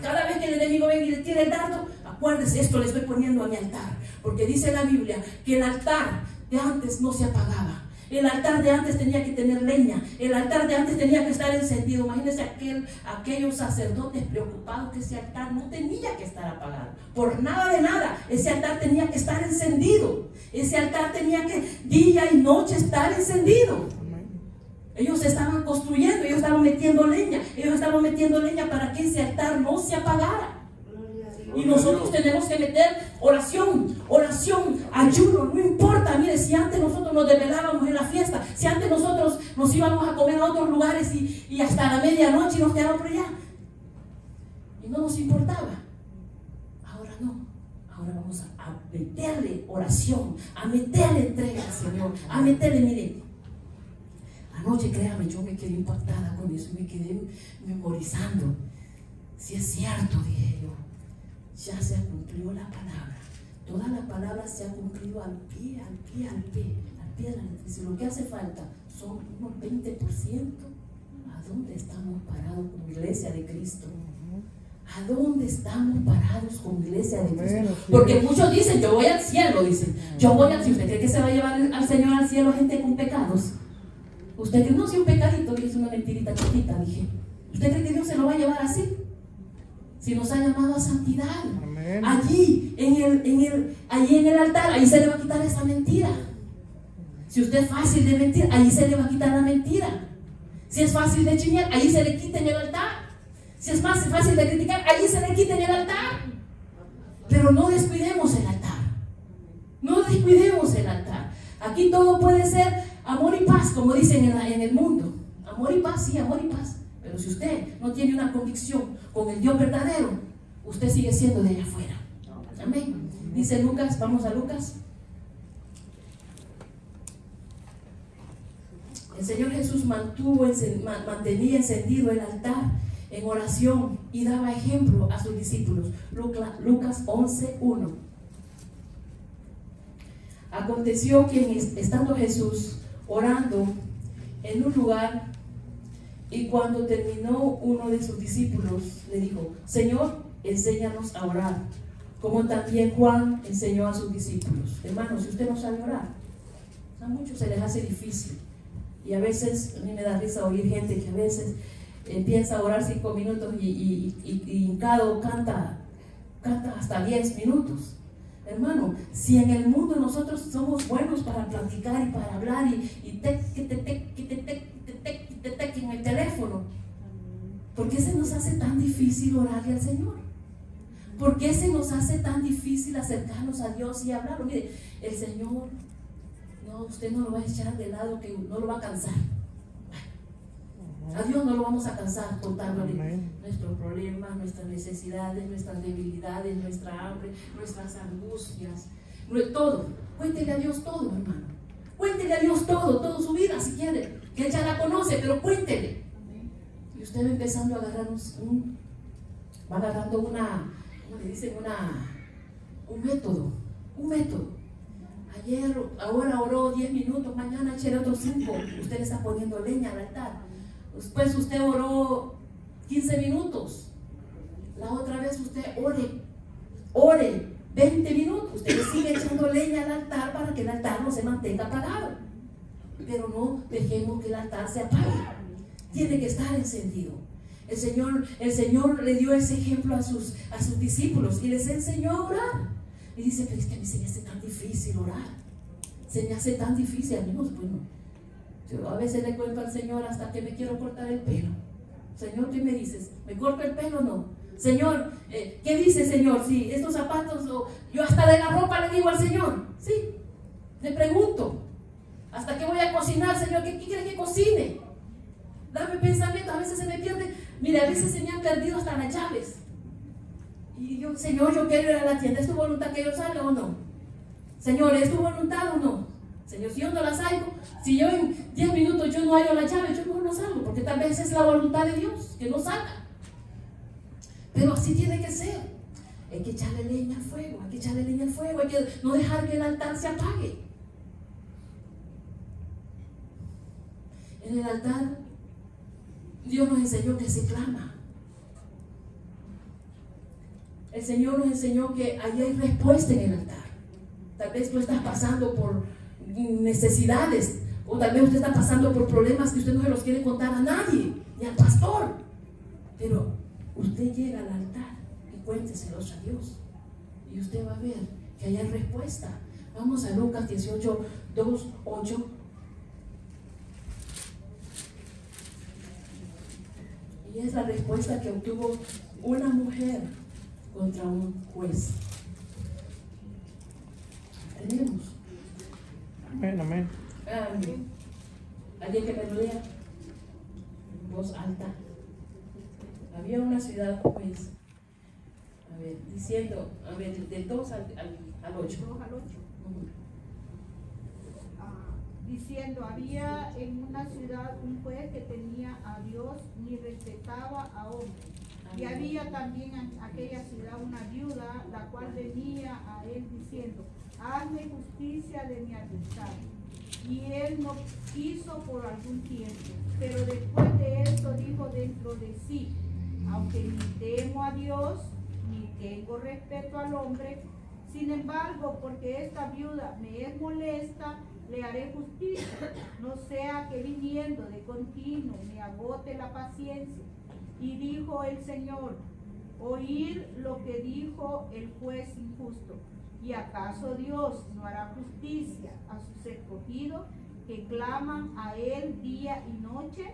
Cada vez que el enemigo venga y le tire el dardo, acuérdese, esto le estoy poniendo a mi altar. Porque dice la Biblia que el altar de antes no se apagaba. El altar de antes tenía que tener leña. El altar de antes tenía que estar encendido. Imagínense aquellos sacerdotes preocupados que ese altar no tenía que estar apagado. Por nada de nada. Ese altar tenía que estar encendido. Ese altar tenía que día y noche estar encendido. Ellos estaban construyendo, ellos estaban metiendo leña. Ellos estaban metiendo leña para que ese altar no se apagara. Y nosotros tenemos que meter oración, ayuno, no importa. Mire, si antes nosotros nos desvelábamos en la fiesta, si antes nosotros nos íbamos a comer a otros lugares y hasta la medianoche nos quedábamos por allá, y no nos importaba. Ahora no, ahora vamos a meterle oración, a meterle entrega al Señor, a meterle, mire. Anoche, créame, yo me quedé impactada con eso, me quedé memorizando. Si es cierto, dije yo. Ya se cumplió la palabra. Toda la palabra se ha cumplido al pie de la letra. Si lo que hace falta son unos 20%, ¿a dónde estamos parados como iglesia de Cristo? ¿A dónde estamos parados como iglesia de Cristo? Porque muchos dicen, yo voy al cielo, dicen. Yo voy al cielo. ¿Usted cree que se va a llevar al Señor al cielo gente con pecados? ¿Usted cree? No, si un pecadito, es una mentirita chiquita, dije. ¿Usted cree que Dios se lo va a llevar así? Si nos ha llamado a santidad. Amén. Allí en el altar, ahí se le va a quitar esa mentira. Si usted es fácil de mentir, ahí se le va a quitar la mentira. Si es fácil de chingar, ahí se le quita en el altar. Si es más fácil de criticar, ahí se le quita en el altar. Pero no descuidemos el altar. No descuidemos el altar. Aquí todo puede ser amor y paz, como dicen en el mundo. Amor y paz, sí, amor y paz. Pero si usted no tiene una convicción con el Dios verdadero, usted sigue siendo de allá afuera. Amén. Dice Lucas, vamos a Lucas. El Señor Jesús mantenía encendido el altar en oración y daba ejemplo a sus discípulos. Lucas 11:1. Aconteció que estando Jesús orando en un lugar, y cuando terminó, uno de sus discípulos le dijo: Señor, enséñanos a orar, como también Juan enseñó a sus discípulos. Hermanos, si usted no sabe orar, a muchos se les hace difícil. Y a veces, a mí me da risa oír gente que a veces empieza a orar 5 minutos y hincado canta hasta 10 minutos. Hermano, si en el mundo nosotros somos buenos para platicar y para hablar y en el teléfono, ¿por qué se nos hace tan difícil orarle al Señor? ¿Por qué se nos hace tan difícil acercarnos a Dios y hablarlo? Mire, el Señor, no, usted no lo va a echar de lado, que no lo va a cansar. A Dios no lo vamos a cansar contándole nuestros problemas, nuestras necesidades, nuestras debilidades, nuestra hambre, nuestras angustias, todo. Cuéntele a Dios todo, hermano. Cuéntele a Dios todo, toda su vida si quiere, que Él ya la conoce, pero cuéntele. Y usted va empezando a agarrarnos va agarrando ¿cómo le dicen? Un método. Ahora oró 10 minutos, mañana eche otros 5. Usted le está poniendo leña al altar. Después usted oró 15 minutos. La otra vez usted ore 20 minutos. Usted le sigue echando leña al altar para que el altar no se mantenga apagado. Pero no dejemos que el altar se apague. Tiene que estar encendido. El Señor le dio ese ejemplo a sus discípulos y les enseñó a orar. Y dice: pero es que a mí se me hace tan difícil orar. Se me hace tan difícil. Amigos, bueno, yo a veces le cuento al Señor hasta que me quiero cortar el pelo. Señor, ¿qué me dices? ¿Me corto el pelo o no? Señor, ¿qué dice, Señor? Si estos zapatos, yo hasta de la ropa le digo al Señor. Sí, le pregunto. ¿Hasta qué voy a cocinar, Señor? ¿Qué quiere que cocine? Dame pensamiento, a veces se me pierde. Mire, a veces se me han perdido hasta las llaves. Y yo: Señor, yo quiero ir a la tienda. ¿Es tu voluntad que yo salga o no? Señor, ¿es tu voluntad o no? Señor, si yo no las hallo, si yo en 10 minutos yo no hallo la llave, yo no salgo, porque tal vez es la voluntad de Dios que no salga. Pero así tiene que ser. Hay que echarle leña al fuego, hay que no dejar que el altar se apague. En el altar, Dios nos enseñó que se clama. El Señor nos enseñó que allí hay respuesta en el altar. Tal vez tú estás pasando por necesidades, o tal vez usted está pasando por problemas que usted no se los quiere contar a nadie, ni al pastor. Pero usted llega al altar y cuénteselos a Dios. Y usted va a ver que allá hay respuesta. Vamos a Lucas 18, 2, 8. Y es la respuesta que obtuvo una mujer contra un juez. Tenemos. Amén, amén. Alguien que me lo lea en voz alta. Había una ciudad, pues, a ver, diciendo, a ver, del 2 al 8. 2 al 8. Diciendo, había en una ciudad un juez que tenía a Dios ni respetaba a hombre. Y había también en aquella ciudad una viuda, la cual venía a él diciendo, hazme justicia de mi adversario. Y él no quiso por algún tiempo, pero después de esto dijo dentro de sí, aunque ni temo a Dios, ni tengo respeto al hombre, sin embargo, porque esta viuda me es molesta, le haré justicia, no sea que viniendo de continuo me agote la paciencia. Y dijo el Señor, oír lo que dijo el juez injusto. ¿Y acaso Dios no hará justicia a sus escogidos que claman a él día y noche?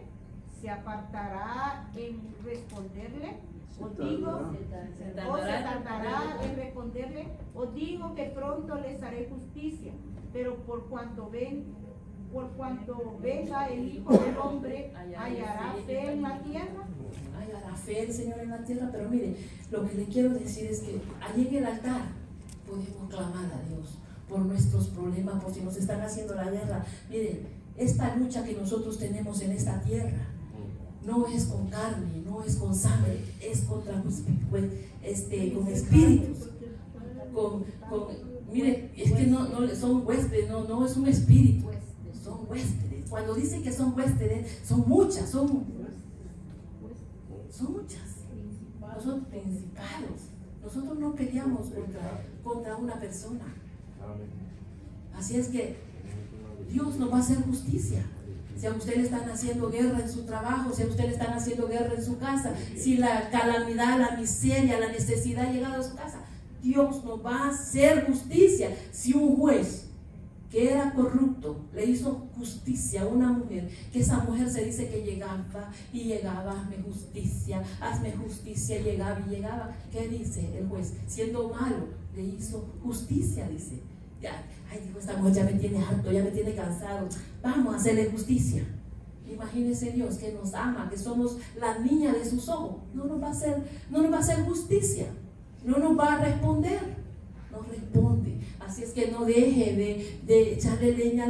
¿Se apartará en responderle? Os digo, se tardará en responderle. Os digo que pronto les haré justicia, pero por cuanto venga el Hijo del Hombre, ¿hallará fe en la tierra? Hallará fe el Señor en la tierra. Pero mire, lo que le quiero decir es que allí en el altar podemos clamar a Dios por nuestros problemas, por si nos están haciendo la guerra. Mire, esta lucha que nosotros tenemos en esta tierra no es con carne, no es con sangre, es contra con espíritus. Mire, es que no son huéspedes, no es un espíritu, son huéspedes. Cuando dicen que son huéspedes, son muchas, son muchas. Nosotros principados. Nosotros no peleamos contra una persona. Así es que Dios nos va a hacer justicia. Si a usted le están haciendo guerra en su trabajo, si a usted le están haciendo guerra en su casa, si la calamidad, la miseria, la necesidad ha llegado a su casa, Dios nos va a hacer justicia. Si un juez que era corrupto le hizo justicia a una mujer, que esa mujer se dice que llegaba y llegaba, hazme justicia, llegaba y llegaba. ¿Qué dice el juez? Siendo malo, le hizo justicia, dice. Ay, dijo, esta mujer ya me tiene harto, ya me tiene cansado, vamos a hacerle justicia. Imagínese Dios que nos ama, que somos la niña de sus ojos. No nos va a hacer justicia, no nos va a responder, nos responde. Así es que no deje de echarle leña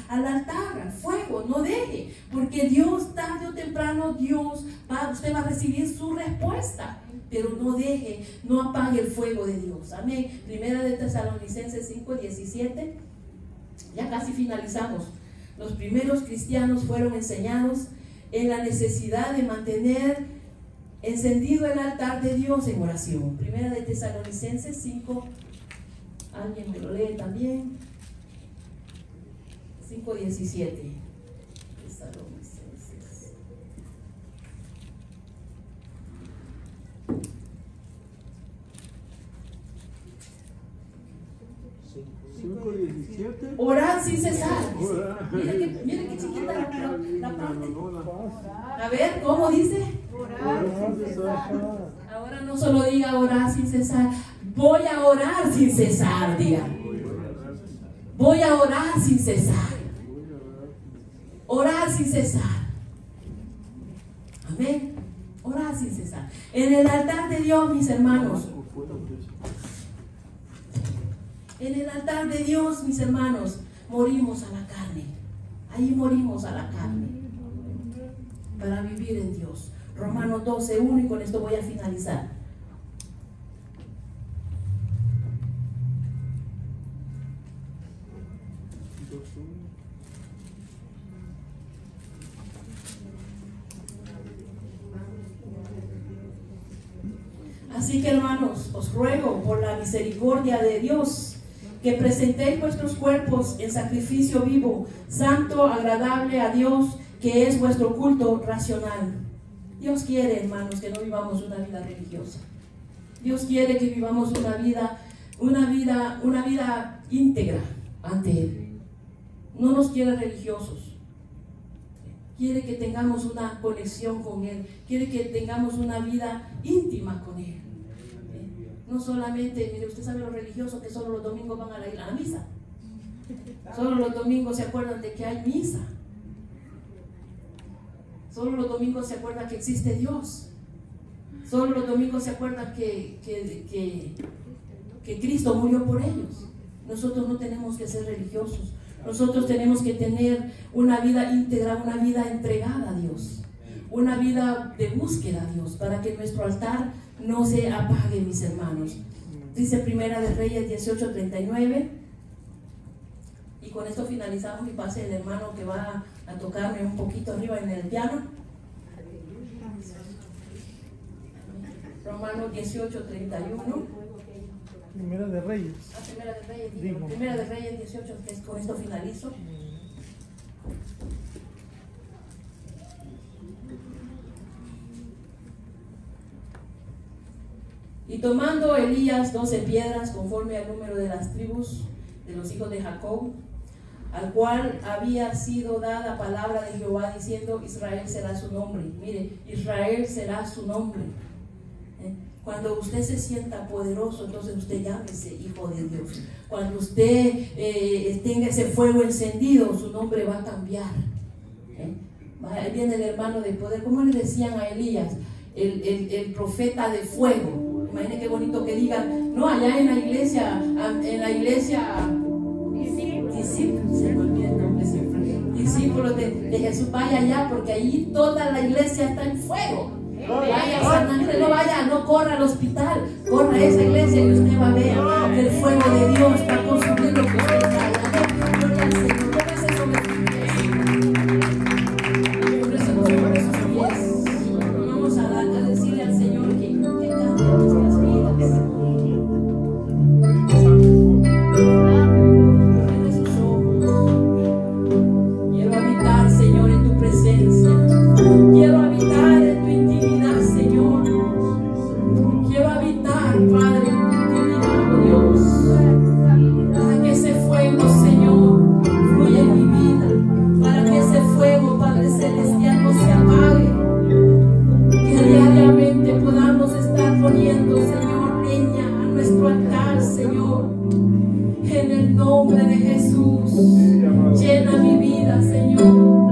al altar, al fuego, no deje, porque Dios tarde o temprano, usted va a recibir su respuesta. Pero no deje, no apague el fuego de Dios. Amén. Primera de Tesalonicenses 5:17. Ya casi finalizamos. Los primeros cristianos fueron enseñados en la necesidad de mantener encendido el altar de Dios en oración. Primera de Tesalonicenses 5. Alguien me lo lee también. 5:17. Tesalonicenses. 5:17. Orar sin cesar. Mire que chiquita la parte. A ver, ¿cómo dice? Orar sin cesar. Ahora no solo diga orar sin cesar. Voy a orar sin cesar, diga. Voy a orar sin cesar. Orar sin cesar. Amén. Orar sin cesar. En el altar de Dios, mis hermanos. En el altar de Dios, mis hermanos, morimos a la carne. Ahí morimos a la carne para vivir en Dios. Romanos 12:1, y con esto voy a finalizar. Así que, hermanos, os ruego por la misericordia de Dios que presentéis vuestros cuerpos en sacrificio vivo, santo, agradable a Dios, que es vuestro culto racional. Dios quiere, hermanos, que no vivamos una vida religiosa. Dios quiere que vivamos una vida íntegra ante Él. No nos quiere religiosos. Quiere que tengamos una conexión con Él. Quiere que tengamos una vida íntima con Él. No solamente, mire, usted sabe los religiosos que solo los domingos van a la misa. Solo los domingos se acuerdan de que hay misa. Solo los domingos se acuerdan que existe Dios. Solo los domingos se acuerdan que Cristo murió por ellos. Nosotros no tenemos que ser religiosos. Nosotros tenemos que tener una vida íntegra, una vida entregada a Dios. Una vida de búsqueda a Dios, para que nuestro altar no se apague, mis hermanos. Dice Primera de Reyes 18:39. Y con esto finalizamos, y pase el hermano que va a tocarme un poquito arriba en el piano. Romanos 18:31. Primera de Reyes. Primera de Reyes, Primera de Reyes 18, que con esto finalizo. Y tomando Elías 12 piedras, conforme al número de las tribus de los hijos de Jacob, al cual había sido dada palabra de Jehová, diciendo: Israel será su nombre. Mire, Israel será su nombre. Cuando usted se sienta poderoso, entonces usted llámese hijo de Dios. Cuando usted tenga ese fuego encendido, su nombre va a cambiar. Ahí viene el hermano de poder. ¿Cómo le decían a Elías? El profeta de fuego. Imaginen qué bonito que digan, no, allá en la iglesia discípulos de Jesús, vaya allá, porque ahí toda la iglesia está en fuego. Vaya a San Ángel, no vaya, no corra al hospital, corra a esa iglesia y usted va a ver que el fuego de Dios va a consumir lo que usted trae. Gloria al Señor. Póngase sobre sus pies. Vamos a decirle al Señor que cambie nuestras vidas. Cierre sus ojos. Quiero habitar, Señor, en tu presencia. Quiero habitar en tu intimidad, Señor. Quiero habitar, Padre, en tu intimidad, oh Dios. Para que ese fuego, Señor, fluya en mi vida. Para que ese fuego, Padre Celestial, no se apague. Que diariamente podamos estar poniendo, Señor, leña a nuestro altar, Señor. En el nombre de Jesús. Llena mi vida, Señor.